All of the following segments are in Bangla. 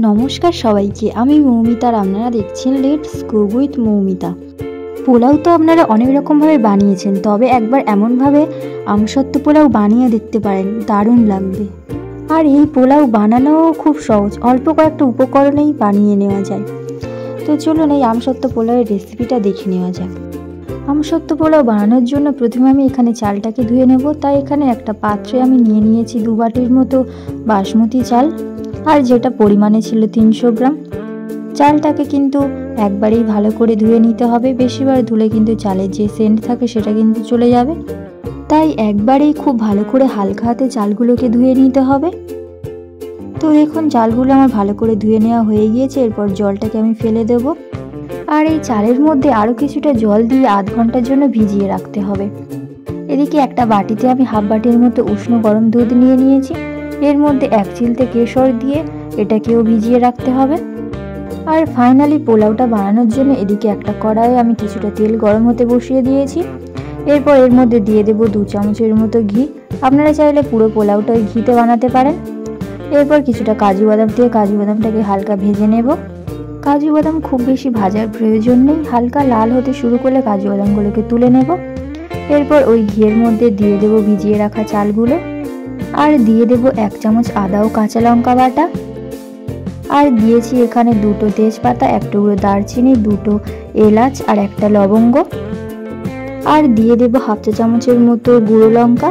নমস্কার সবাইকে, আমি মৌমিতা আর আপনারা দেখছেন let's cook with Moumita. Pulao তো আপনারা অনেক রকমভাবে বানিয়েছেন, তবে একবার এমনভাবে আমসত্ত্ব পোলাও বানিয়ে দেখতে পারেন, দারুণ লাগবে। আর এই পোলাও বানানোও খুব সহজ, অল্প কয়েকটা উপকরণেই বানিয়ে নেওয়া যায়। তো চলুন এই আমসত্ত্ব পোলাওয়ের রেসিপিটা দেখে নেওয়া যাক। আমসত্ত্ব পোলাও বানানোর জন্য প্রথমে আমি এখানে চালটাকে ধুয়ে নেব। তাই এখানে একটা পাত্রে আমি নিয়ে নিয়েছি 2 বাটির মতো বাসমতি চাল, আর যেটা পরিমাণে ছিল 300 গ্রাম। চালটাকে কিন্তু একবারেই ভালো করে ধুয়ে নিতে হবে, বেশিবার ধুলে কিন্তু চালের যে সেন্ট থাকে সেটা কিন্তু চলে যাবে। তাই একবারেই খুব ভালো করে হালকা হাতে চালগুলোকে ধুয়ে নিতে হবে। তো দেখুন চালগুলো আমার ভালো করে ধুয়ে নেওয়া হয়ে গিয়েছে। এরপর জলটাকে আমি ফেলে দেব, আর এই চালের মধ্যে আরও কিছুটা জল দিয়ে আধ ঘন্টার জন্য ভিজিয়ে রাখতে হবে। এদিকে একটা বাটিতে আমি হাফ বাটির মতো উষ্ণ গরম দুধ নিয়ে নিয়েছি। এর মধ্যে 1 চিলতে কেশর দিয়ে এটাকেও ভিজিয়ে রাখতে হবে। আর ফাইনালি পোলাওটা বানানোর জন্য এদিকে একটা কড়াইয়ে আমি কিছুটা তেল গরম হতে বসিয়ে দিয়েছি। এরপর এর মধ্যে দিয়ে দেব 2 চামচের মতো ঘি। আপনারা চাইলে পুরো পোলাওটা ওই ঘিতে বানাতে পারেন। এরপর কিছুটা কাজু বাদাম দিয়ে কাজু বাদামটাকে হালকা ভেজে নেব। কাজু বাদাম খুব বেশি ভাজার প্রয়োজন নেই, হালকা লাল হতে শুরু করলে কাজু বাদামগুলোকে তুলে নেব। এরপর ওই ঘিয়ের মধ্যে দিয়ে দেব ভিজিয়ে রাখা চালগুলো, আর দিয়ে দেব 1 চামচ আদা ও কাঁচা লঙ্কা বাটা, আর দিয়েছি এখানে 2টো তেজপাতা, 1 টুকরো দারচিনি, 2টো এলাচ আর 1টা লবঙ্গ, আর দিয়ে দেব হাফ চা চামচের মতো গুঁড়ো লঙ্কা।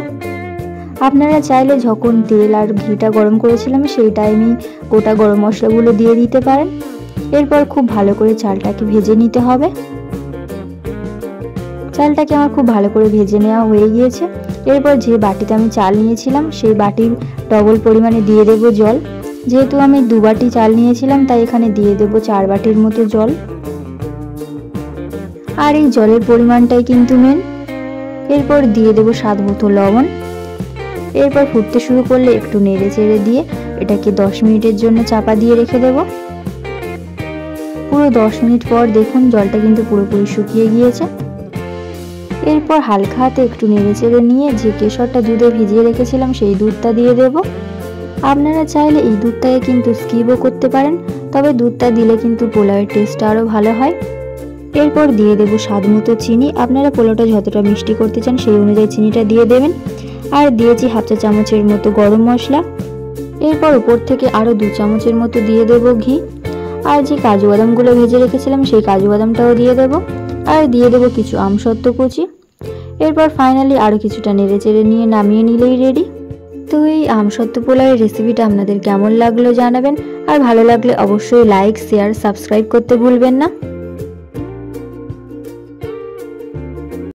আপনারা চাইলে যখন তেল আর ঘিটা গরম করেছিলাম সেই টাইমেই গোটা গরম মশলাগুলো দিয়ে দিতে পারেন। এরপর খুব ভালো করে চালটাকে ভেজে নিতে হবে। চালটাকে আমার খুব ভালো করে ভেজে নেওয়া হয়ে গিয়েছে। এরপর যে বাটিতে আমি চাল নিয়েছিলাম সেই বাটির ডবল পরিমাণে দিয়ে দেব জল। যেহেতু আমি 2 বাটি চাল নিয়েছিলাম তাই এখানে দিয়ে দেব 4 বাটির মতো জল। আর এই জলের পরিমাণটাই কিন্তু মেন। এরপর দিয়ে দেব স্বাদ মতো লবণ। এরপর ফুটতে শুরু করলে একটু নেড়ে চেড়ে দিয়ে এটাকে 10 মিনিটের জন্য চাপা দিয়ে রেখে দেব। পুরো 10 মিনিট পর দেখুন জলটা কিন্তু পুরোপুরি শুকিয়ে গিয়েছে। এরপর হালকা হাতে একটু নেড়ে চেড়ে নিয়ে যে কেশরটা দুধে ভিজিয়ে রেখেছিলাম সেই দুধটা দিয়ে দেব। আপনারা চাইলে এই দুধটাকে কিন্তু স্কিপও করতে পারেন, তবে দুধটা দিলে কিন্তু পোলাওয়ের টেস্টটা আরও ভালো হয়। এরপর দিয়ে দেব স্বাদ মতো চিনি। আপনারা পোলাওটা যতটা মিষ্টি করতে চান সেই অনুযায়ী চিনিটা দিয়ে দেবেন। আর দিয়েছি হাফ চা চামচের মতো গরম মশলা। এরপর উপর থেকে আরও 2 চামচের মতো দিয়ে দেব ঘি, আর যে কাজু বাদামগুলো ভেজে রেখেছিলাম সেই কাজু বাদামটাও দিয়ে দেব, আর দিয়ে দেব কিছু আমসত্ত্ব কুচি। এরপর ফাইনালি আরও কিছুটা নেড়ে চেড়ে নিয়ে নামিয়ে নিলেই রেডি। তো এই আমসত্ত্ব পোলাওয়ের রেসিপিটা আপনাদের কেমন লাগলো জানাবেন, আর ভালো লাগলে অবশ্যই লাইক, শেয়ার, সাবস্ক্রাইব করতে ভুলবেন না।